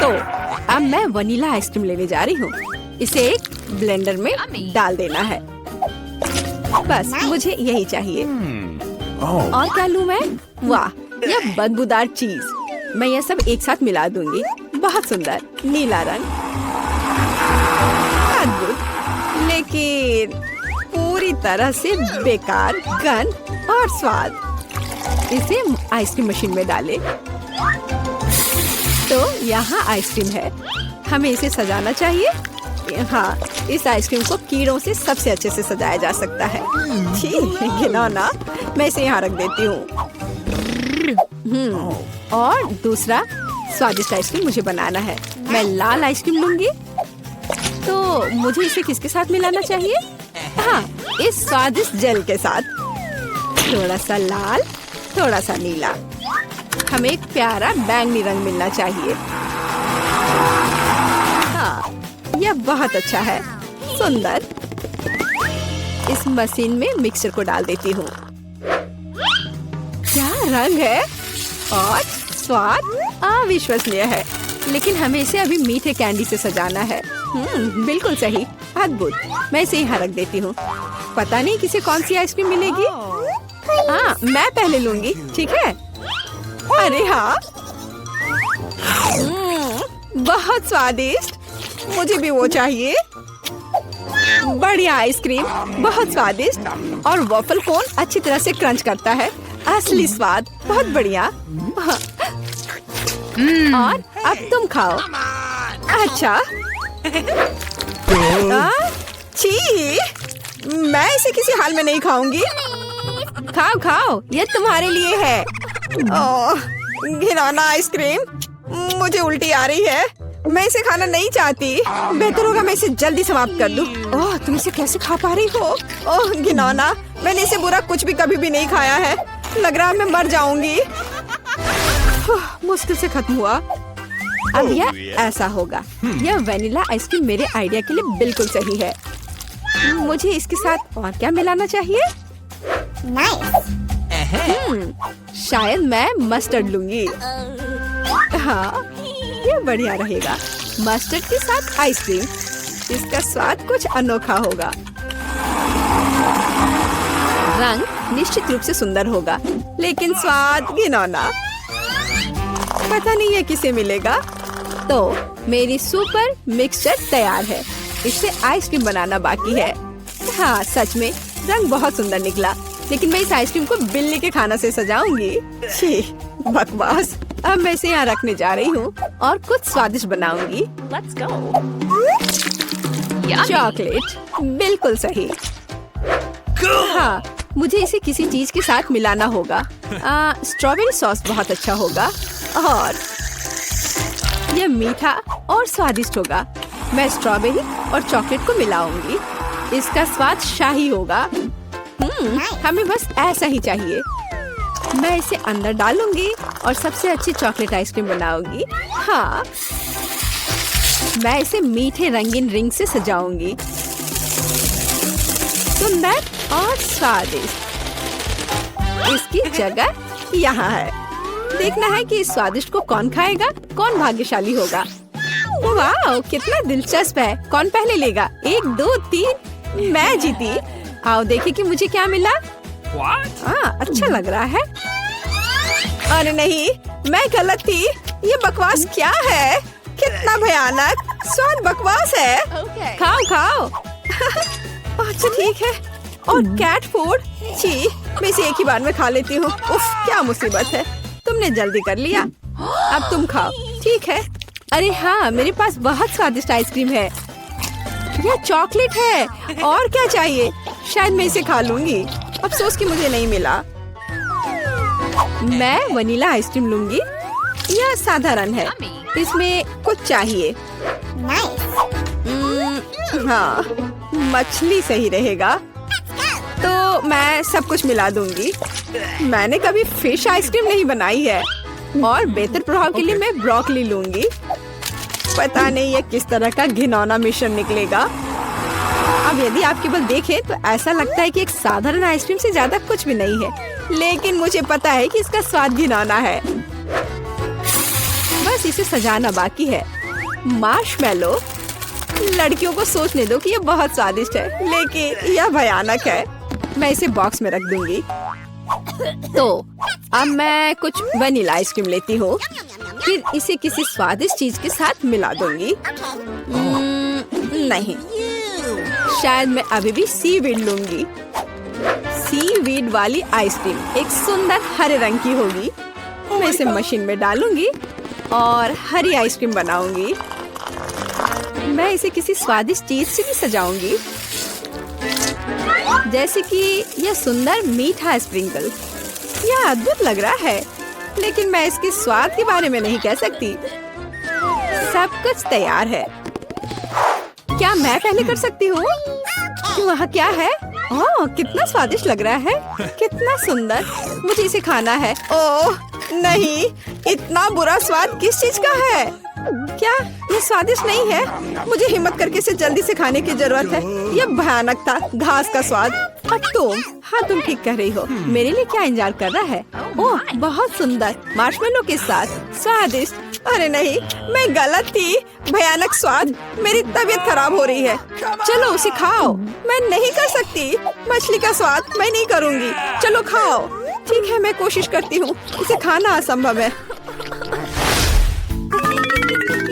तो अब मैं वनीला आइसक्रीम लेने जा रही हूँ। इसे एक ब्लेंडर में डाल देना है। बस मुझे यही चाहिए। और क्या लूँ मैं? वाह, यह बदबूदार चीज। मैं यह सब एक साथ मिला दूंगी। बहुत सुंदर नीला रंग, अद्भुत, लेकिन पूरी तरह से बेकार गंध और स्वाद। इसे आइसक्रीम मशीन में डालें। तो यहाँ आइसक्रीम है। हमें इसे सजाना चाहिए। हाँ, इस आइसक्रीम को कीड़ों से सबसे अच्छे से सजाया जा सकता है। ठीक है, घिनौना। मैं इसे यहाँ रख देती हूँ। और दूसरा स्वादिष्ट आइसक्रीम मुझे बनाना है। मैं लाल आइसक्रीम लूंगी। तो मुझे इसे किसके साथ मिलाना चाहिए? हाँ, इस स्वादिष्ट जेल के साथ। थोड़ा सा लाल, थोड़ा सा नीला। हमें एक प्यारा बैंगनी रंग मिलना चाहिए। हाँ, यह बहुत अच्छा है। सुंदर। इस मशीन में मिक्सचर को डाल देती हूँ। क्या रंग है और स्वाद अविश्वसनीय है। लेकिन हमें इसे अभी मीठे कैंडी से सजाना है। बिल्कुल सही, अद्भुत। मैं इसे यहाँ रख देती हूँ। पता नहीं किसे कौन सी आइसक्रीम मिलेगी। हाँ, मैं पहले लूंगी, ठीक है? अरे हाँ, बहुत स्वादिष्ट। मुझे भी वो चाहिए। बढ़िया आइसक्रीम, बहुत स्वादिष्ट। और वॉफल कोन अच्छी तरह से क्रंच करता है। असली स्वाद, बहुत बढ़िया। और अब तुम खाओ। अच्छा। छी, मैं इसे किसी हाल में नहीं खाऊंगी। खाओ खाओ, ये तुम्हारे लिए है। ओह, घिनौना आइसक्रीम। मुझे उल्टी आ रही है। मैं इसे खाना नहीं चाहती। बेहतर होगा मैं इसे जल्दी समाप्त कर दूं। ओह, तुम इसे कैसे खा पा रही हो? ओह घिनौना, मैंने इसे बुरा कुछ भी कभी भी नहीं खाया है। लग रहा है मैं मर जाऊंगी। मुश्किल से खत्म हुआ। अब यह ऐसा होगा। यह वेनिला आइसक्रीम मेरे आइडिया के लिए बिल्कुल सही है। मुझे इसके साथ और क्या मिलाना चाहिए? शायद मैं मस्टर्ड लूंगी। हाँ, ये बढ़िया रहेगा। मस्टर्ड के साथ आइसक्रीम। इसका स्वाद कुछ अनोखा होगा। रंग निश्चित रूप से सुंदर होगा, लेकिन स्वाद घिनौना। पता नहीं है किसे मिलेगा। तो मेरी सुपर मिक्सचर तैयार है। इससे आइसक्रीम बनाना बाकी है। हाँ, सच में रंग बहुत सुंदर निकला। लेकिन मैं इस आइसक्रीम को बिल्ली के खाना से सजाऊंगी। छी, बकवास। अब मैं इसे यहाँ रखने जा रही हूँ और कुछ स्वादिष्ट बनाऊंगी। Let's go. चॉकलेट, बिल्कुल सही। हाँ, मुझे इसे किसी चीज के साथ मिलाना होगा। स्ट्रॉबेरी सॉस बहुत अच्छा होगा और यह मीठा और स्वादिष्ट होगा। मैं स्ट्रॉबेरी और चॉकलेट को मिलाऊंगी। इसका स्वाद शाही होगा। हमें बस ऐसा ही चाहिए। मैं इसे अंदर डालूंगी और सबसे अच्छी चॉकलेट आइसक्रीम बनाऊंगी। हाँ, मैं इसे मीठे रंगीन रिंग से सजाऊंगी। सुंदर और स्वादिष्ट। इसकी जगह यहाँ है। देखना है कि इस स्वादिष्ट को कौन खाएगा, कौन भाग्यशाली होगा। वाह, कितना दिलचस्प है। कौन पहले लेगा? 1, 2, 3। मैं जीती। आओ देखें कि मुझे क्या मिला। हाँ, अच्छा लग रहा है। अरे नहीं, मैं गलत थी। ये बकवास क्या है? कितना भयानक स्वाद बकवास है। खाओ खाओ। अच्छा ठीक है। और कैट फूड, छी, मैं इसे एक ही बार में खा लेती हूँ। उफ, क्या मुसीबत है। तुमने जल्दी कर लिया। अब तुम खाओ, ठीक है? अरे हाँ, मेरे पास बहुत स्वादिष्ट आइसक्रीम है। यह चॉकलेट है। और क्या चाहिए? शायद मैं इसे खा लूंगी। अफसोस कि मुझे नहीं मिला। मैं वनीला आइसक्रीम लूंगी। यह साधारण है। इसमें कुछ चाहिए। हाँ, मछली सही रहेगा। तो मैं सब कुछ मिला दूंगी। मैंने कभी फिश आइसक्रीम नहीं बनाई है। और बेहतर प्रभाव के लिए मैं ब्रोकली लूंगी। पता नहीं ये किस तरह का घिनौना मिश्रण निकलेगा। अब यदि आप केवल देखें तो ऐसा लगता है कि एक साधारण आइसक्रीम से ज्यादा कुछ भी नहीं है। लेकिन मुझे पता है कि इसका स्वाद घिनौना है। बस इसे सजाना बाकी है। मार्शमेलो। लड़कियों को सोचने दो कि ये बहुत स्वादिष्ट है, लेकिन यह भयानक है। मैं इसे बॉक्स में रख दूंगी। तो अब मैं कुछ वनीला आइसक्रीम लेती हूँ, फिर इसे किसी स्वादिष्ट चीज के साथ मिला दूंगी। नहीं, शायद मैं अभी भी सीवीड लूंगी। सीवीड वाली आइसक्रीम एक सुंदर हरे रंग की होगी। मैं इसे मशीन में डालूंगी और हरी आइसक्रीम बनाऊंगी। मैं इसे किसी स्वादिष्ट चीज से भी सजाऊंगी, जैसे कि यह सुंदर मीठा स्प्रिंकल। यह अद्भुत लग रहा है, लेकिन मैं इसके स्वाद के बारे में नहीं कह सकती। सब कुछ तैयार है। क्या मैं पहले कर सकती हूँ? वह क्या है? ओह, कितना स्वादिष्ट लग रहा है, कितना सुंदर। मुझे इसे खाना है। ओह नहीं, इतना बुरा स्वाद किस चीज का है? क्या ये स्वादिष्ट नहीं है? मुझे हिम्मत करके इसे जल्दी से खाने की जरूरत है। यह भयानक था, घास का स्वाद। अब तुम, हाँ तुम ठीक कह रही हो। मेरे लिए क्या इंतजार कर रहा है? ओह बहुत सुंदर, मार्शमेलो के साथ स्वादिष्ट। अरे नहीं, मैं गलत थी। भयानक स्वाद, मेरी तबीयत खराब हो रही है। चलो उसे खाओ। मैं नहीं कर सकती। मछली का स्वाद मैं नहीं करूँगी। चलो खाओ। ठीक है, मैं कोशिश करती हूँ। इसे खाना असंभव है।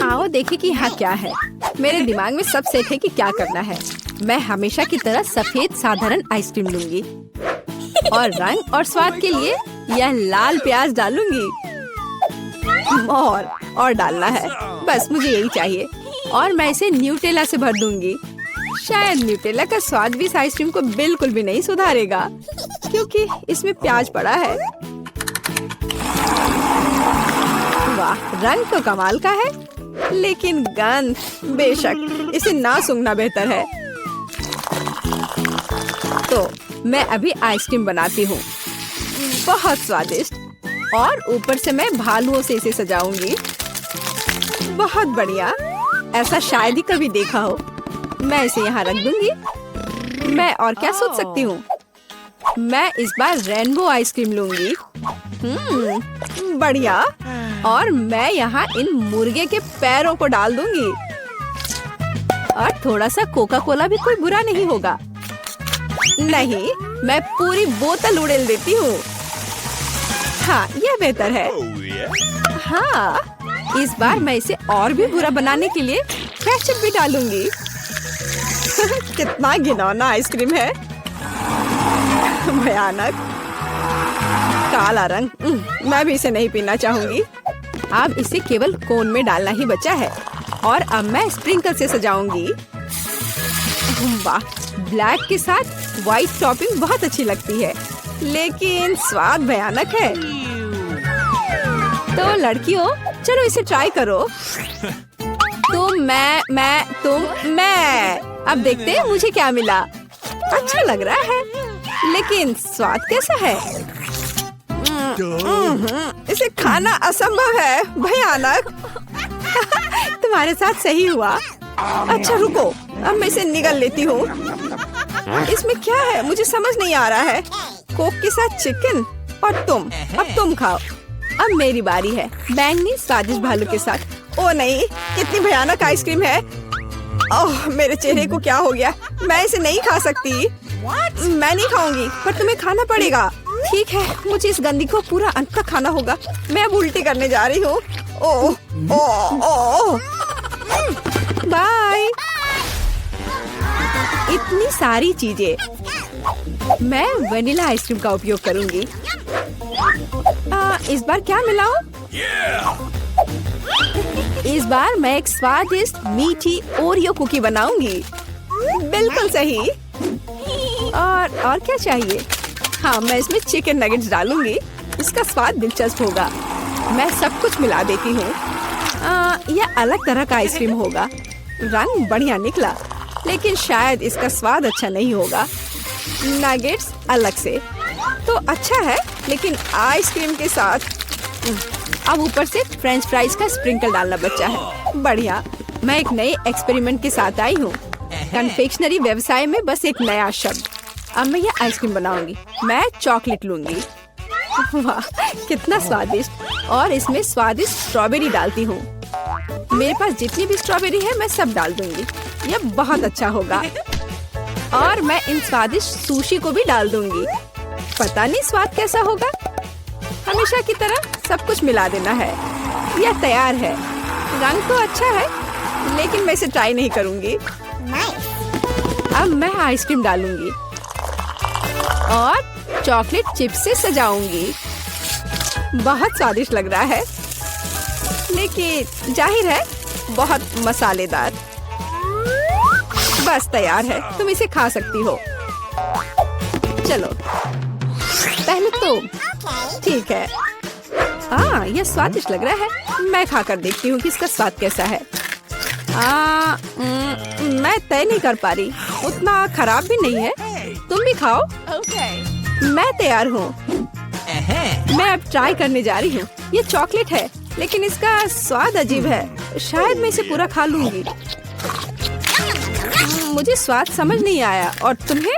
आओ देखें कि यहाँ क्या है। मेरे दिमाग में सब सेट है कि क्या करना है। मैं हमेशा की तरह सफेद साधारण आइसक्रीम लूंगी और रंग और स्वाद के लिए यह लाल प्याज डालूंगी। और डालना है, बस मुझे यही चाहिए। और मैं इसे न्यूटेला से भर दूंगी। शायद न्यूटेला का स्वाद भी इस आइसक्रीम को बिल्कुल भी नहीं सुधारेगा, क्योंकि इसमें प्याज पड़ा है। वाह, रंग तो कमाल का है, लेकिन गंध, बेशक इसे ना सूंघना बेहतर है। तो मैं अभी आइसक्रीम बनाती हूँ, बहुत स्वादिष्ट। और ऊपर से मैं भालुओं से इसे सजाऊंगी। बहुत बढ़िया, ऐसा शायद ही कभी देखा हो। मैं इसे यहाँ रख दूंगी। मैं और क्या सोच सकती हूँ? मैं इस बार रेनबो आइसक्रीम लूंगी। बढ़िया। और मैं यहाँ इन मुर्गे के पैरों को डाल दूंगी। और थोड़ा सा कोका कोला भी कोई बुरा नहीं होगा। नहीं, मैं पूरी बोतल उड़ेल देती हूँ। हाँ, यह बेहतर है। हाँ, इस बार मैं इसे और भी बुरा बनाने के लिए केचप भी डालूंगी। कितना घिनौना आइसक्रीम है, भयानक काला रंग। मैं भी इसे नहीं पीना चाहूंगी। अब इसे केवल कोन में डालना ही बचा है। और अब मैं स्प्रिंकल से सजाऊंगी। वाह, ब्लैक के साथ व्हाइट टॉपिंग बहुत अच्छी लगती है, लेकिन स्वाद भयानक है। तो लड़कियों, चलो इसे ट्राई करो। तुम, मैं। अब देखते हैं मुझे क्या मिला। अच्छा लग रहा है, लेकिन स्वाद कैसा है? इसे खाना असंभव है, भयानक। तुम्हारे साथ सही हुआ। अच्छा रुको, अब मैं इसे निगल लेती हूँ। इसमें क्या है मुझे समझ नहीं आ रहा है। कोक के साथ चिकन। और अब तुम खाओ। अब मेरी बारी है, बैंगनी स्वादिष्ट भालू के साथ। ओ नहीं, कितनी भयानक आइसक्रीम है। ओह, मेरे चेहरे को क्या हो गया? मैं इसे नहीं खा सकती। मैं नहीं खाऊंगी, पर तुम्हें खाना पड़ेगा। ठीक है, मुझे इस गंदी को पूरा अंत तक खाना होगा। मैं अब उल्टी करने जा रही हूँ। ओह, बाय। इतनी सारी चीजें। मैं वनीला आइसक्रीम का उपयोग करूंगी। इस बार क्या मिलाऊं? इस बार मैं एक स्वादिष्ट मीठी ओरियो कुकी बनाऊंगी। बिल्कुल सही। और क्या चाहिए? हाँ, मैं इसमें चिकन नगेट्स डालूंगी। इसका स्वाद दिलचस्प होगा। मैं सब कुछ मिला देती हूँ। यह अलग तरह का आइसक्रीम होगा। रंग बढ़िया निकला, लेकिन शायद इसका स्वाद अच्छा नहीं होगा। नगेट्स अलग से तो अच्छा है, लेकिन आइसक्रीम के साथ। अब ऊपर से फ्रेंच फ्राइज का स्प्रिंकल डालना बचा है। बढ़िया, मैं एक नए एक्सपेरिमेंट के साथ आई हूँ। कन्फेक्शनरी व्यवसाय में बस एक नया शब्द। अब मैं यह आइसक्रीम बनाऊंगी। मैं चॉकलेट लूंगी। वाह, कितना स्वादिष्ट। और इसमें स्वादिष्ट स्ट्रॉबेरी डालती हूँ। मेरे पास जितनी भी स्ट्रॉबेरी है मैं सब डाल दूंगी। ये बहुत अच्छा होगा। और मैं इन स्वादिष्ट सुशी को भी डाल दूंगी। पता नहीं स्वाद कैसा होगा। हमेशा की तरह सब कुछ मिला देना है। यह तैयार है। रंग तो अच्छा है, लेकिन मैं इसे ट्राई नहीं करूंगी। अब मैं आइसक्रीम डालूंगी और चॉकलेट चिप्स से सजाऊंगी। बहुत स्वादिष्ट लग रहा है, लेकिन जाहिर है बहुत मसालेदार। बस तैयार है, तुम इसे खा सकती हो। चलो पहले तुम। ठीक है। यह स्वादिष्ट लग रहा है। मैं खाकर देखती हूँ कि इसका स्वाद कैसा है। मैं तय नहीं कर पा रही। उतना खराब भी नहीं है। तुम भी खाओ। मैं तैयार हूँ। मैं अब ट्राई करने जा रही हूँ। ये चॉकलेट है, लेकिन इसका स्वाद अजीब है। शायद मैं इसे पूरा खा लूंगी। मुझे स्वाद समझ नहीं आया। और तुम्हें?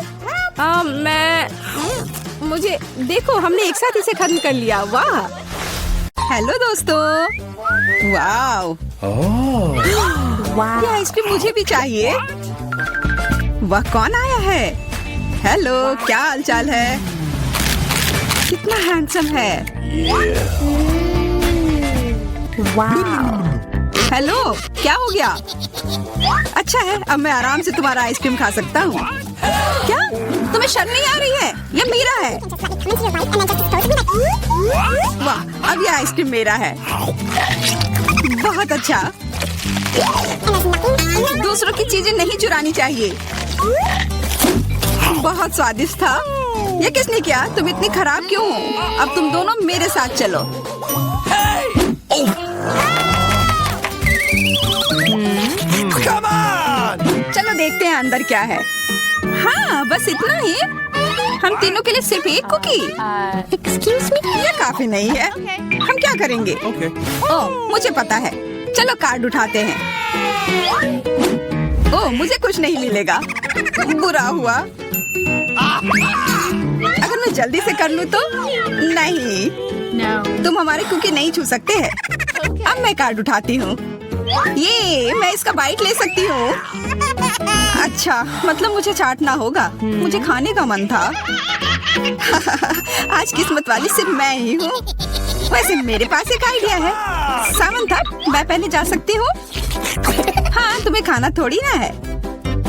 मुझे देखो, हमने एक साथ इसे खत्म कर लिया। वाह! हेलो दोस्तों। वाह! ये आइसक्रीम मुझे भी चाहिए। वह कौन आया है? हेलो, क्या हाल चाल है? कितना हैंडसम है। हेलो, क्या हो गया? अच्छा है, अब मैं आराम से तुम्हारा आइसक्रीम खा सकता हूँ। क्या तुम्हें शर्म नहीं आ रही है? ये मेरा है। वाह, अब ये आइसक्रीम मेरा है। बहुत अच्छा। दूसरों की चीजें नहीं चुरानी चाहिए। बहुत स्वादिष्ट था। ये किसने किया? तुम इतनी खराब क्यों हो? अब तुम दोनों मेरे साथ चलो। चलो देखते हैं अंदर क्या है। हाँ, बस इतना ही। हम तीनों के लिए सिर्फ एक कुकी। एक्सक्यूज मी, ये काफी नहीं है। हम क्या करेंगे? ओह, मुझे पता है। चलो कार्ड उठाते हैं। ओह, मुझे कुछ नहीं मिलेगा। बुरा हुआ। अगर मैं जल्दी से कर लूँ तो? नहीं, तुम हमारे कुकी नहीं छू सकते हैं। अब मैं कार्ड उठाती हूँ। ये मैं इसका बाइट ले सकती हूँ। अच्छा, मतलब मुझे चाटना होगा। मुझे खाने का मन था। आज किस्मत वाली सिर्फ मैं ही हूँ। वैसे मेरे पास एक आइडिया है। सावन तक मैं पहले जा सकती हूँ। हाँ, तुम्हें खाना थोड़ी ना है।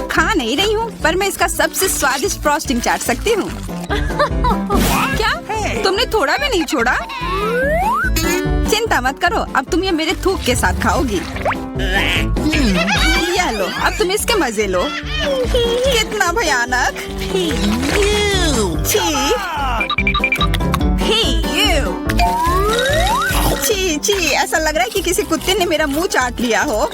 खा नहीं रही हूँ, पर मैं इसका सबसे स्वादिष्ट फ्रॉस्टिंग चाट सकती हूँ। क्या तुमने थोड़ा भी नहीं छोड़ा? चिंता मत करो, अब तुम ये मेरे थूक के साथ खाओगी। ये लो, अब तुम इसके मजे लो। कितना भयानक। छी छी, ऐसा लग रहा है कि किसी कुत्ते ने मेरा मुंह चाट लिया हो।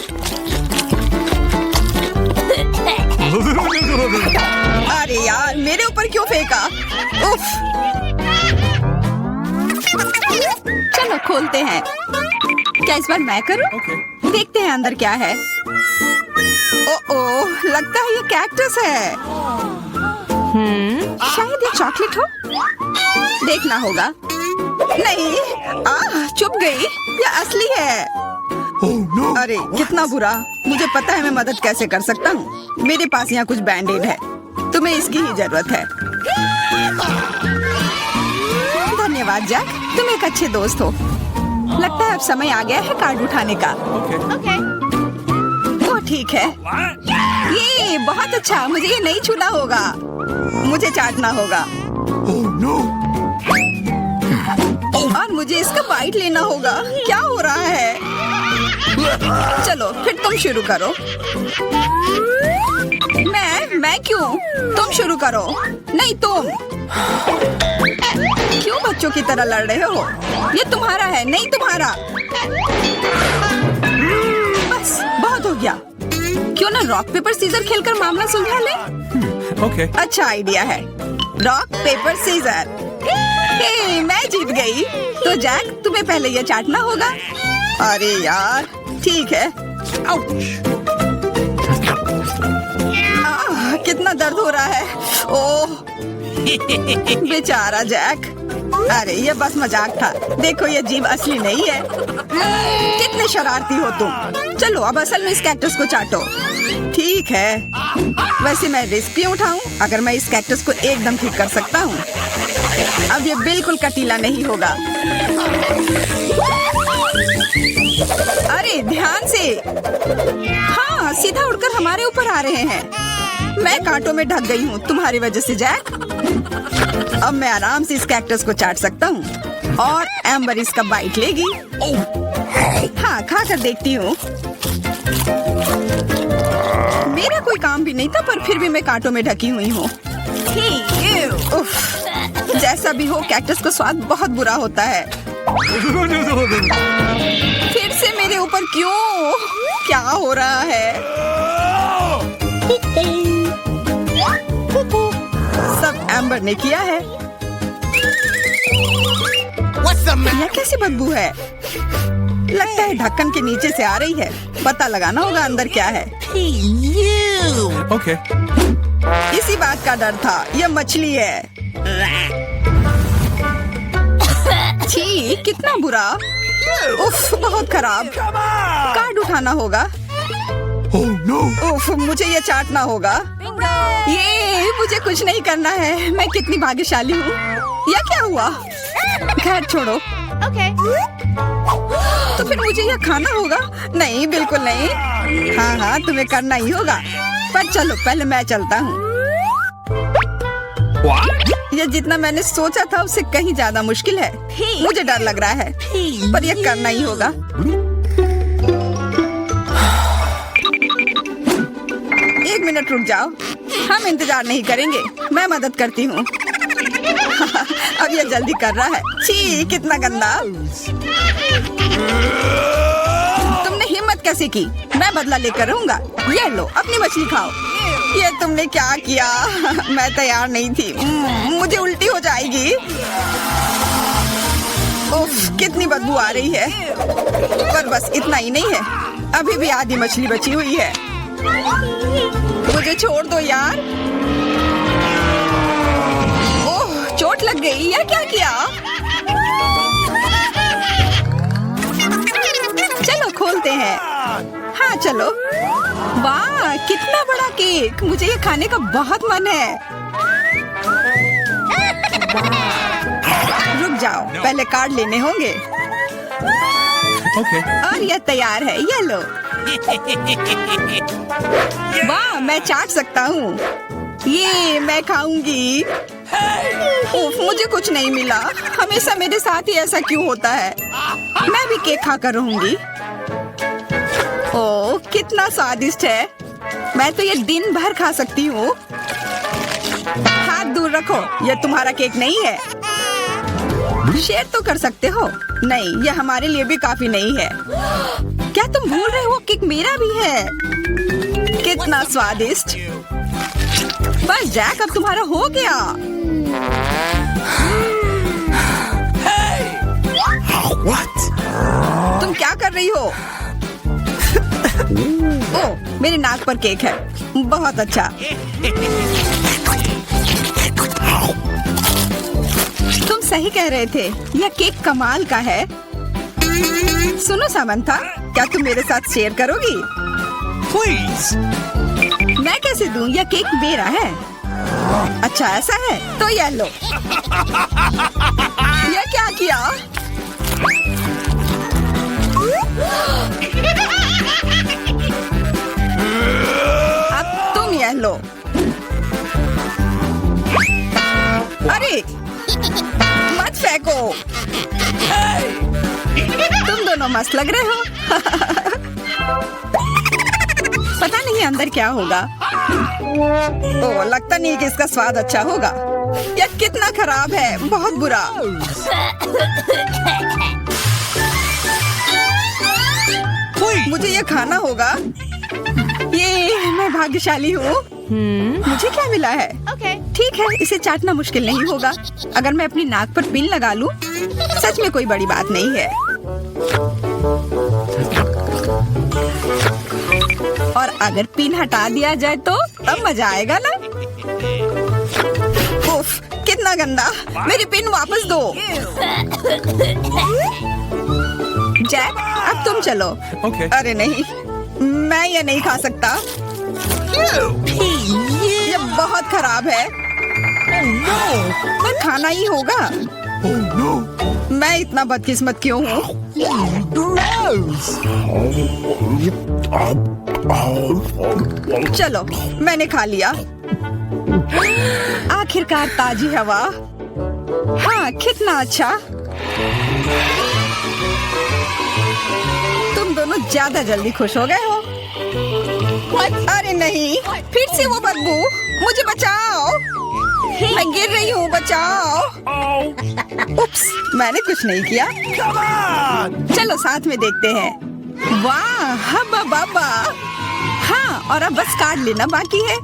अरे यार, मेरे ऊपर क्यों फेंका? उफ। चलो खोलते हैं। क्या इस बार मैं करूं? देखते हैं अंदर क्या है। ओह, लगता है ये कैक्टस है। शायद ये चॉकलेट हो। देखना होगा। नहीं, चुप गई। ये असली है। अरे कितना बुरा। मुझे पता है मैं मदद कैसे कर सकता हूँ। मेरे पास यहाँ कुछ बैंडेड है। तुम्हें इसकी ही जरूरत है। धन्यवाद जैक, तुम एक अच्छे दोस्त हो। लगता है अब समय आ गया है कार्ड उठाने का। ओह ठीक है। ये बहुत अच्छा। मुझे ये नहीं छूना होगा। मुझे चाटना होगा। और मुझे इसका बाइट लेना होगा। क्या हो रहा है? चलो फिर तुम शुरू करो। मैं क्यों? तुम शुरू करो। नहीं तुम। क्यों बच्चों की तरह लड़ रहे हो? ये तुम्हारा है, नहीं तुम्हारा। बस बहुत हो गया। क्यों ना रॉक पेपर सीजर खेलकर मामला सुलझा ले? Okay. अच्छा आइडिया है। Rock paper scissor. हे, मैं जीत गई। तो जैक, तुम्हें पहले ये चाटना होगा। अरे यार, ठीक है। कितना दर्द हो रहा है। ओह बेचारा जैक। अरे ये बस मजाक था। देखो ये जीभ असली नहीं है। कितने शरारती हो तुम। चलो अब असल में इस कैक्टस को चाटो। ठीक है, वैसे मैं रिस्क क्यों उठाऊं अगर मैं इस कैक्टस को एकदम ठीक कर सकता हूँ। अब ये बिल्कुल कटीला नहीं होगा। अरे ध्यान से। हाँ, सीधा उड़कर हमारे ऊपर आ रहे हैं। मैं कांटों में ढक गई हूँ तुम्हारी वजह से जैक। अब मैं आराम से इस कैक्टस को चाट सकता हूँ और एम्बर इसका बाइट लेगी। हाँ, खा कर देखती हूँ। मेरा कोई काम भी नहीं था, पर फिर भी मैं कांटों में ढकी हुई हूँ। जैसा भी हो, कैक्टस का स्वाद बहुत बुरा होता है। फिर से मेरे ऊपर क्यों? क्या हो रहा है? सब एम्बर ने किया है। यह कैसी बदबू है? लगता है ढक्कन के नीचे से आ रही है। पता लगाना होगा अंदर क्या है। Okay. इसी बात का डर था। यह मछली है। छी, कितना बुरा। उफ, बहुत खराब। कार्ड उठाना होगा। Oh no! उफ, मुझे ये चाटना होगा। ये मुझे कुछ नहीं करना है। मैं कितनी भाग्यशाली हूँ। यह क्या हुआ? खैर छोड़ो। तो फिर मुझे यह खाना होगा? नहीं, बिल्कुल नहीं। हाँ हाँ, तुम्हें करना ही होगा। पर चलो, पहले मैं चलता हूँ। यह जितना मैंने सोचा था उससे कहीं ज्यादा मुश्किल है। मुझे डर लग रहा है, पर यह करना ही होगा। एक मिनट रुक जाओ। हम इंतजार नहीं करेंगे, मैं मदद करती हूँ। अब यह जल्दी कर रहा है। छी, कितना गंदा। तुमने हिम्मत कैसे की? मैं बदला लेकर रहूंगा। ये लो, अपनी मछली खाओ। ये तुमने क्या किया? मैं तैयार नहीं थी। मुझे उल्टी हो जाएगी। उफ, कितनी बदबू आ रही है। पर बस इतना ही नहीं है, अभी भी आधी मछली बची हुई है। मुझे छोड़ दो यार। ओह, चोट लग गई। यह क्या किया? चलो खोलते हैं। हाँ चलो। वाह, कितना बड़ा केक। मुझे ये खाने का बहुत मन है। रुक जाओ, पहले कार्ड लेने होंगे। Okay. और यह तैयार है। ये लो। वाह, मैं चाट सकता हूँ। ये मैं खाऊंगी। उफ, मुझे कुछ नहीं मिला। हमेशा मेरे साथ ही ऐसा क्यों होता है? मैं भी केक खाकर रहूंगी। ओह, कितना स्वादिष्ट है। मैं तो ये दिन भर खा सकती हूँ। हाथ दूर रखो, यह तुम्हारा केक नहीं है। शेयर तो कर सकते हो। नहीं, यह हमारे लिए भी काफी नहीं है। क्या तुम भूल रहे हो, केक मेरा भी है। कितना स्वादिष्ट। बस जैक, अब तुम्हारा हो गया। What? तुम क्या कर रही हो? ओह, मेरे नाक पर केक है। बहुत अच्छा। तुम सही कह रहे थे, यह केक कमाल का है। सुनो सामंथा, क्या तुम मेरे साथ शेयर करोगी? Please. मैं कैसे दूं? यह केक मेरा है। अच्छा ऐसा है, तो यह लो। यह क्या किया? अब तुम यह लो। अरे मत फेंको। तुम दोनों मस्त लग रहे हो। पता नहीं अंदर क्या होगा। ओह, लगता नहीं कि इसका स्वाद अच्छा होगा। यह कितना खराब है, बहुत बुरा। मुझे यह खाना होगा। ये मैं भाग्यशाली हूँ। मुझे क्या मिला है? ठीक है, इसे चाटना मुश्किल नहीं होगा। अगर मैं अपनी नाक पर पिन लगा लूं, सच में कोई बड़ी बात नहीं है। और अगर पिन हटा दिया जाए तो तब मजा आएगा ना। उफ, कितना गंदा। मेरी पिन वापस दो। जैक, अब तुम चलो। Okay. अरे नहीं, मैं ये नहीं खा सकता। ये बहुत खराब है। पर खाना ही होगा। Oh no. मैं इतना बदकिस्मत क्यों हूँ? चलो, मैंने खा लिया। आखिरकार ताजी हवा। हाँ, कितना अच्छा। तुम दोनों ज्यादा जल्दी खुश हो गए हो। अरे नहीं, फिर से वो बदबू। मुझे बचाओ, मैं गिर रही हूँ, बचाओ। उप्स, मैंने कुछ नहीं किया। Come on. चलो साथ में देखते हैं। वाह, हब्बा बाबा। हाँ, और अब बस काट लेना बाकी है।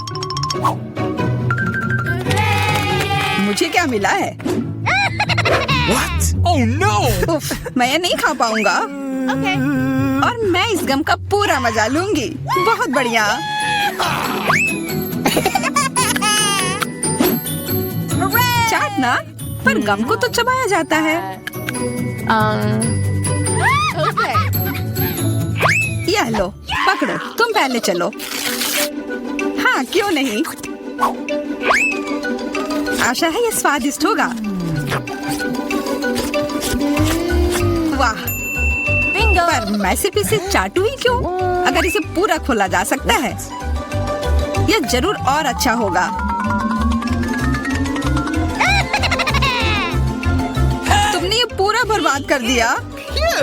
मुझे क्या मिला है? What? Oh no. उफ, मैं ये नहीं खा पाऊंगा। और मैं इस गम का पूरा मजा लूंगी। बहुत बढ़िया। चाटना, पर गम को तो चबाया जाता है। यह लो, पकड़ो, तुम पहले चलो। हाँ, क्यों नहीं। आशा है ये स्वादिष्ट होगा। वाह, पर मैं सिर्फ इसे चाटू ही क्यों? अगर इसे पूरा खोला जा सकता है, यह जरूर और अच्छा होगा। तुमने ये पूरा बर्बाद कर दिया।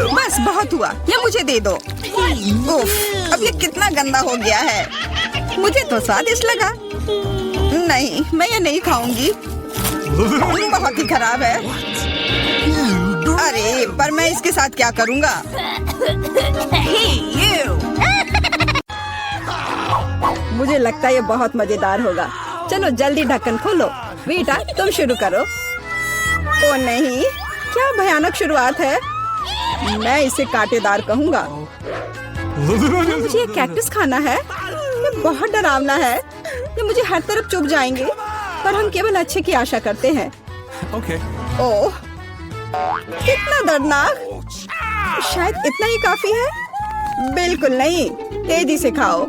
बस बहुत हुआ, ये मुझे दे दो। उफ, अब ये कितना गंदा हो गया है। मुझे तो स्वादिष्ट लगा। नहीं, मैं ये नहीं खाऊंगी। बहुत ही खराब है। अरे, पर मैं इसके साथ क्या करूंगा? मुझे लगता है ये बहुत मजेदार होगा। चलो जल्दी ढक्कन खोलो। बेटा, तुम शुरू करो। ओ नहीं, क्या भयानक शुरुआत है। मैं इसे कांटेदार कहूँगा। मुझे ये कैक्टस खाना है। ये बहुत डरावना है। ये मुझे हर तरफ चुभ जाएंगे। पर हम केवल अच्छे की आशा करते हैं। Okay. ओह, कितना दर्दनाक। शायद इतना ही काफी है। बिल्कुल नहीं, तेजी से खाओ।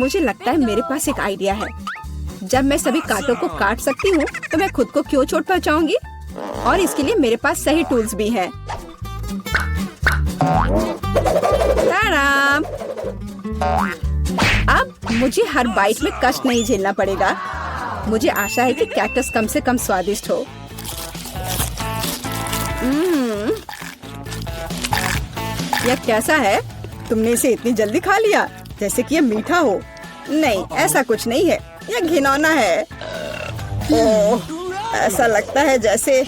मुझे लगता है मेरे पास एक आइडिया है। जब मैं सभी कांटों को काट सकती हूँ, तो मैं खुद को क्यों चोट पहुँचाऊंगी? और इसके लिए मेरे पास सही टूल्स भी हैं। ताराम! अब मुझे हर बाइट में कष्ट नहीं झेलना पड़ेगा। मुझे आशा है कि कैक्टस कम से कम स्वादिष्ट हो। यह कैसा है? तुमने इसे इतनी जल्दी खा लिया, जैसे कि यह मीठा हो। नहीं, ऐसा कुछ नहीं है। यह घिनौना है। ओह, ऐसा लगता है जैसे।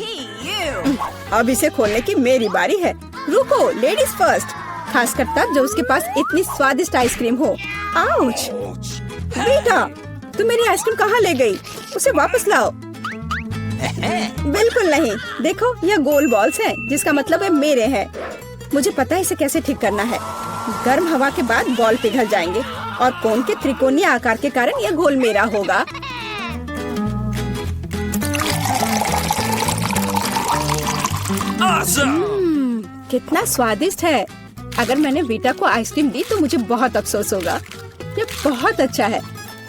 अब इसे खोलने की मेरी बारी है। रुको, लेडीज फर्स्ट। खासकर तब जब उसके पास इतनी स्वादिष्ट आइसक्रीम हो। आउच! बेटा, तुम मेरी आइसक्रीम कहाँ ले गई? उसे वापस लाओ। बिल्कुल नहीं। देखो, यह गोल बॉल्स हैं, जिसका मतलब है मेरे हैं। मुझे पता है इसे कैसे ठीक करना है। गर्म हवा के बाद बॉल पिघल जाएंगे और कोन के त्रिकोणीय आकार के कारण यह गोल मेरा होगा। Awesome. कितना स्वादिष्ट है। अगर मैंने बेटा को आइसक्रीम दी तो मुझे बहुत अफसोस होगा। ये बहुत अच्छा है।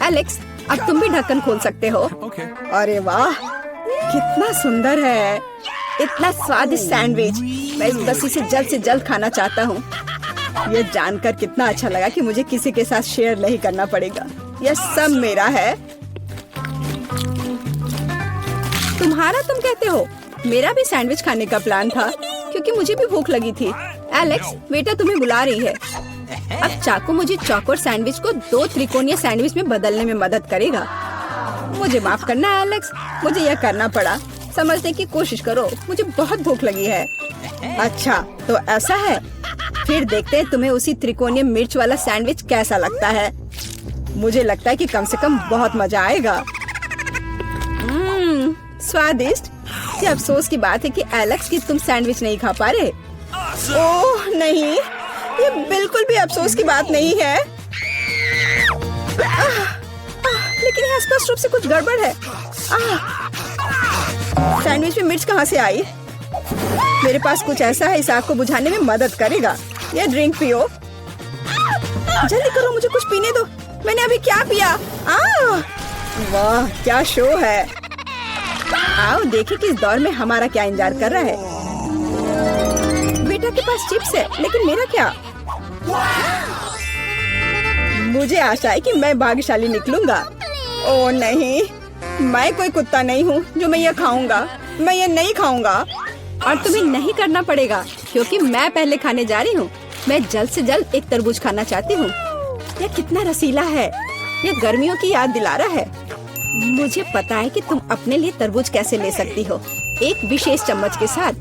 एलेक्स, अब तुम भी ढक्कन खोल सकते हो। Okay. अरे वाह, कितना सुंदर है। इतना स्वादिष्ट सैंडविच। मैं बस इसे जल्द से जल्द खाना चाहता हूँ। ये जानकर कितना अच्छा लगा कि मुझे किसी के साथ शेयर नहीं करना पड़ेगा। यह सब मेरा है। तुम्हारा तुम कहते हो? मेरा भी सैंडविच खाने का प्लान था, क्योंकि मुझे भी भूख लगी थी। एलेक्स, बेटा तुम्हें बुला रही है। अब चाकू मुझे चौकोर सैंडविच को 2 त्रिकोणीय सैंडविच में बदलने में मदद करेगा। मुझे माफ करना एलेक्स, मुझे यह करना पड़ा। समझने की कोशिश करो, मुझे बहुत भूख लगी है। अच्छा, तो ऐसा है। फिर देखते हैं तुम्हें उसी त्रिकोणीय मिर्च वाला सैंडविच कैसा लगता है। मुझे लगता है कि कम से कम बहुत मजा आएगा। स्वादिष्ट। ये अफसोस की बात है कि एलेक्स की तुम सैंडविच नहीं खा पा रहे। ओह नहीं, ये बिल्कुल भी अफसोस की बात नहीं है। लेकिन यहाँ स्पष्ट रूप से कुछ गड़बड़ है। सैंडविच में मिर्च कहाँ से आई? मेरे पास कुछ ऐसा है इस आग को बुझाने में मदद करेगा। ये ड्रिंक पियो। जल्दी करो, मुझे कुछ पीने दो। मैंने अभी क्या पिया? वाह क्या शो है। आओ देखें कि इस दौर में हमारा क्या इंतजार कर रहा है। बेटा के पास चिप्स है, लेकिन मेरा क्या? मुझे आशा है कि मैं भाग्यशाली निकलूंगा। ओह नहीं, मैं कोई कुत्ता नहीं हूँ जो मैं ये खाऊंगा। मैं ये नहीं खाऊंगा। और तुम्हें नहीं करना पड़ेगा क्योंकि मैं पहले खाने जा रही हूँ। मैं जल्द से जल्द एक तरबूज खाना चाहती हूँ। यह कितना रसीला है। यह गर्मियों की याद दिला रहा है। मुझे पता है कि तुम अपने लिए तरबूज कैसे ले सकती हो, एक विशेष चम्मच के साथ।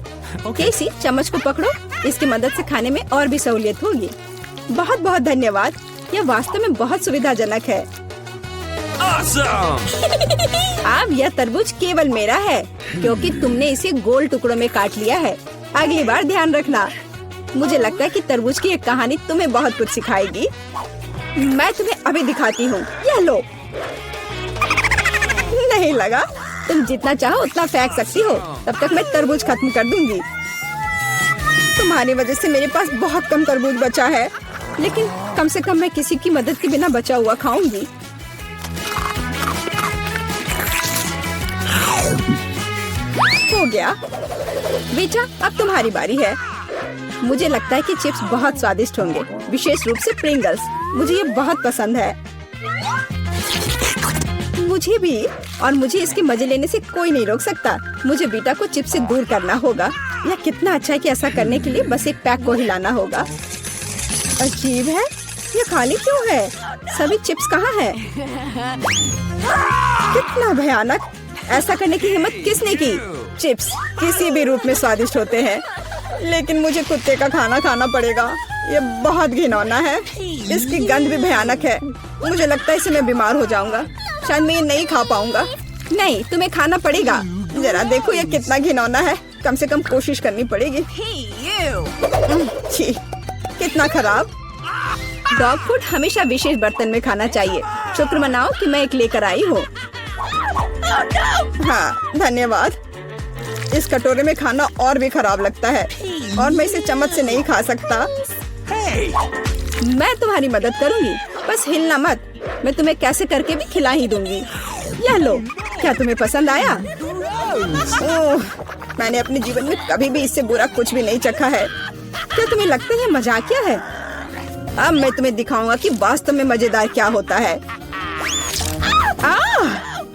केसी, चम्मच को पकड़ो। इसकी मदद से खाने में और भी सहूलियत होगी। बहुत बहुत धन्यवाद। यह वास्तव में बहुत सुविधाजनक है। Awesome! अब यह तरबूज केवल मेरा है क्योंकि तुमने इसे गोल टुकड़ों में काट लिया है। अगली बार ध्यान रखना। मुझे लगता है कि तरबूज की एक कहानी तुम्हें बहुत कुछ सिखाएगी। मैं तुम्हें अभी दिखाती हूँ। यह लो। नहीं लगा? तुम जितना चाहो उतना फेंक सकती हो। तब तक मैं तरबूज खत्म कर दूंगी। तुम्हारी वजह से मेरे पास बहुत कम तरबूज बचा है, लेकिन कम से कम मैं किसी की मदद के बिना बचा हुआ खाऊंगी। हो गया। बेटा, अब तुम्हारी बारी है। मुझे लगता है कि चिप्स बहुत स्वादिष्ट होंगे, विशेष रूप से प्रिंगल्स। मुझे ये बहुत पसंद है। मुझे भी। और मुझे इसके मजे लेने से कोई नहीं रोक सकता। मुझे बेटा को चिप्स से दूर करना होगा। यह कितना अच्छा है कि ऐसा करने के लिए बस एक पैक को हिलाना होगा। अजीब है, ये खाली क्यों है? सभी चिप्स कहाँ हैं? कितना भयानक। ऐसा करने की हिम्मत किसने की? चिप्स किसी भी रूप में स्वादिष्ट होते हैं, लेकिन मुझे कुत्ते का खाना खाना पड़ेगा। ये बहुत घिनौना है। इसकी गंध भी भयानक है। मुझे लगता है इससे मैं बीमार हो जाऊंगा। शायद मैं ये नहीं खा पाऊंगा। नहीं, तुम्हें खाना पड़ेगा। जरा देखो ये कितना घिनौना है। कम से कम कोशिश करनी पड़ेगी। छी, कितना खराब। डॉग फूड हमेशा विशेष बर्तन में खाना चाहिए। शुक्र मनाओ कि मैं एक लेकर आई हूँ। हाँ धन्यवाद। इस कटोरे में खाना और भी खराब लगता है और मैं इसे चम्मच से नहीं खा सकता। मैं तुम्हारी मदद करूंगी, बस हिलना मत। मैं तुम्हें कैसे करके भी खिला ही दूंगी। यह लो। क्या तुम्हें पसंद आया? ओह, मैंने अपने जीवन में कभी भी इससे बुरा कुछ भी नहीं चखा है। क्या तुम्हें लगता है मजाकिया है? अब मैं तुम्हें दिखाऊंगा कि वास्तव में मजेदार क्या होता है।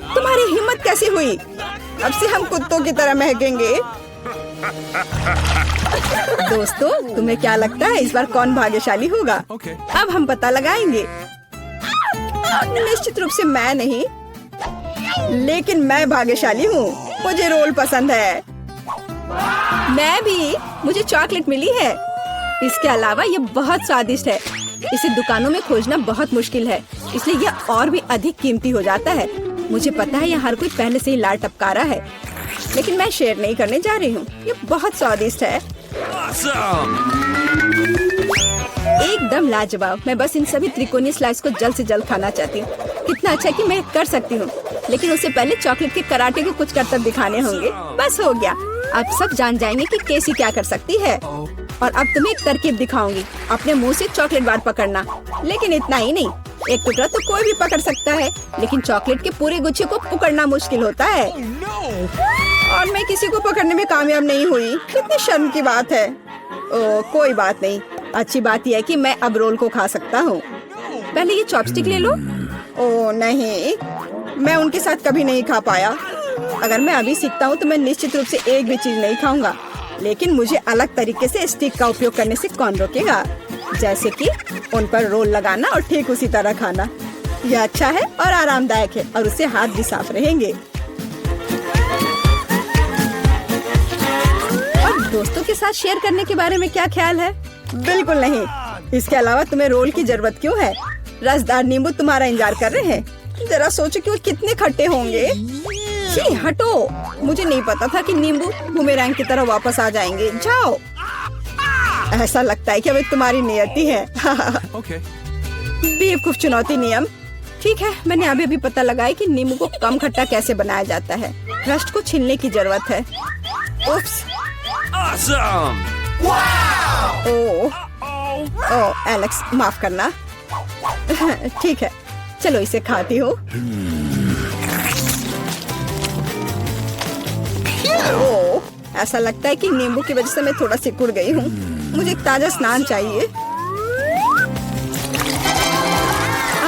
तुम्हारी हिम्मत कैसे हुई? अब से हम कुत्तों की तरह महकेंगे। दोस्तों, तुम्हें क्या लगता है इस बार कौन भाग्यशाली होगा? Okay. अब हम पता लगाएंगे। निश्चित रूप से मैं नहीं, लेकिन मैं भाग्यशाली हूँ। मुझे रोल पसंद है। मैं भी। मुझे चॉकलेट मिली है। इसके अलावा ये बहुत स्वादिष्ट है। इसे दुकानों में खोजना बहुत मुश्किल है, इसलिए यह और भी अधिक कीमती हो जाता है। मुझे पता है यह हर कोई पहले से ही लाड़ टपका रहा है, लेकिन मैं शेयर नहीं करने जा रही हूँ। ये बहुत स्वादिष्ट है। Awesome! एकदम लाजवाब। मैं बस इन सभी त्रिकोणीय स्लाइस को जल्द से जल्द खाना चाहती हूँ। कितना अच्छा कि मैं कर सकती हूँ, लेकिन उससे पहले चॉकलेट के कराटे को कुछ करतब दिखाने होंगे। बस हो गया। अब सब जान जाएंगे कि केसी क्या कर सकती है। और अब तुम्हें एक तरकीब दिखाऊंगी। अपने मुंह से चॉकलेट बार पकड़ना, लेकिन इतना ही नहीं। एक टुकड़ा तो कोई भी पकड़ सकता है, लेकिन चॉकलेट के पूरे गुच्छे को पकड़ना मुश्किल होता है। और मैं किसी को पकड़ने में कामयाब नहीं हुई। कितनी शर्म की बात है। ओह, कोई बात नहीं। अच्छी बात यह है कि मैं अब रोल को खा सकता हूँ। पहले ये चॉपस्टिक ले लो। ओह नहीं, मैं उनके साथ कभी नहीं खा पाया। अगर मैं अभी सीखता हूँ तो मैं निश्चित रूप से एक भी चीज नहीं खाऊंगा, लेकिन मुझे अलग तरीके से स्टिक का उपयोग करने से कौन रोकेगा? जैसे कि उन पर रोल लगाना और ठीक उसी तरह खाना। यह अच्छा है और आरामदायक है, और उससे हाथ भी साफ रहेंगे। और दोस्तों के साथ शेयर करने के बारे में क्या ख्याल है? बिल्कुल नहीं। इसके अलावा तुम्हें रोल की जरूरत क्यों है? रसदार नींबू तुम्हारा इंतजार कर रहे हैं। जरा सोचो कि वो कितने खट्टे होंगे। छी, हटो। मुझे नहीं पता था कि नींबू बूमेरैंग की तरह वापस आ जाएंगे। जाओ। ऐसा लगता है कि अब तुम्हारी नियति है। Okay. बेवकूफ चुनौती नियम। ठीक है, मैंने अभी पता लगाया कि नींबू को कम खट्टा कैसे बनाया जाता है। रस्ट को छीलने की जरूरत है। उफ्स, Awesome! ओह एलेक्स, माफ करना। ठीक है, चलो इसे खाती हूँ। ओह, ऐसा लगता है कि नींबू की वजह से मैं थोड़ा सिकुड़ गई हूँ। मुझे एक ताजा स्नान चाहिए।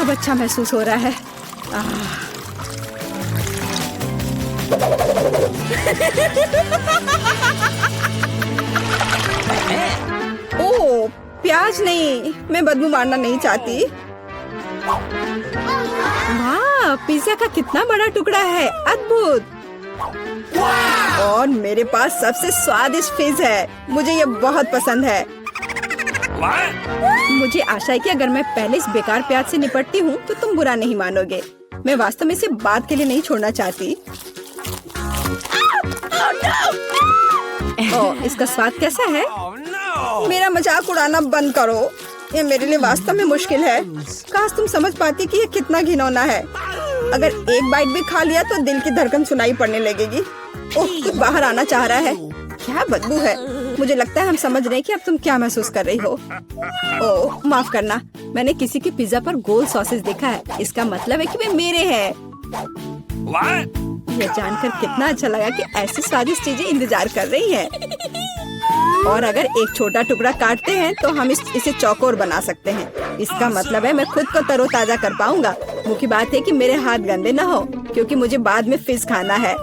अब अच्छा महसूस हो रहा है। ओह, प्याज नहीं, मैं बदबू मारना नहीं चाहती। वाह, पिज्जा का कितना बड़ा टुकड़ा है, अद्भुत। और मेरे पास सबसे स्वादिष्ट फिश है, मुझे ये बहुत पसंद है। What? मुझे आशा है कि अगर मैं पहले इस बेकार प्याज से निपटती हूँ तो तुम बुरा नहीं मानोगे। मैं वास्तव में इसे बात के लिए नहीं छोड़ना चाहती। ओह, इसका स्वाद कैसा है? Oh no! मेरा मजाक उड़ाना बंद करो, ये मेरे लिए वास्तव में मुश्किल है। काश तुम समझ पाती कि ये कितना घिनौना है। अगर एक बाइट भी खा लिया तो दिल की धड़कन सुनाई पड़ने लगेगी। ओह, तू बाहर आना चाह रहा है? क्या बदबू है। मुझे लगता है हम समझ रहे हैं कि अब तुम क्या महसूस कर रही हो। ओह, माफ करना, मैंने किसी के पिज्जा पर गोल सॉसेस देखा है। इसका मतलब है कि वे मेरे हैं। What? ये जानकर कितना अच्छा लगा कि ऐसी स्वादिष्ट चीजें इंतजार कर रही हैं। और अगर एक छोटा टुकड़ा काटते हैं तो हम इसे चौकोर बना सकते हैं। इसका मतलब है मैं खुद को तरोताजा कर पाऊंगा। मुख्य बात है कि मेरे हाथ गंदे न हो, क्योंकि मुझे बाद में फिश खाना है।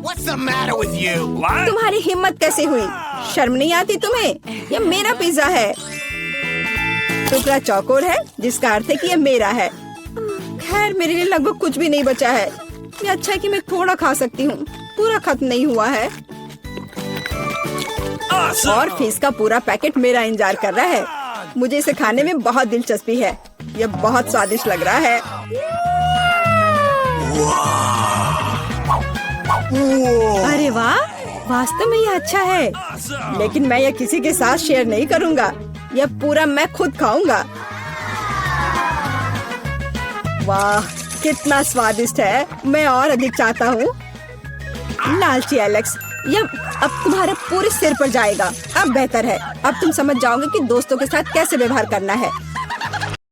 What's the matter with you? What? तुम्हारी हिम्मत कैसे हुई? शर्म नहीं आती तुम्हें? ये मेरा पिज्जा है। टुकड़ा चौकोर है, जिसका अर्थ है कि ये मेरा है। खैर, मेरे लिए लगभग कुछ भी नहीं बचा है। ये अच्छा है कि मैं थोड़ा खा सकती हूँ, पूरा खत्म नहीं हुआ है। Awesome! और फिश का पूरा पैकेट मेरा इंतजार कर रहा है। मुझे इसे खाने में बहुत दिलचस्पी है। यह बहुत स्वादिष्ट लग रहा है। अरे वाह, वास्तव में यह अच्छा है। Awesome! लेकिन मैं यह किसी के साथ शेयर नहीं करूंगा। यह पूरा मैं खुद खाऊंगा। वाह, कितना स्वादिष्ट है। मैं और अधिक चाहता हूँ। लालची एलेक्स, यह अब तुम्हारे पूरे सिर पर जाएगा। अब बेहतर है, अब तुम समझ जाओगे कि दोस्तों के साथ कैसे व्यवहार करना है।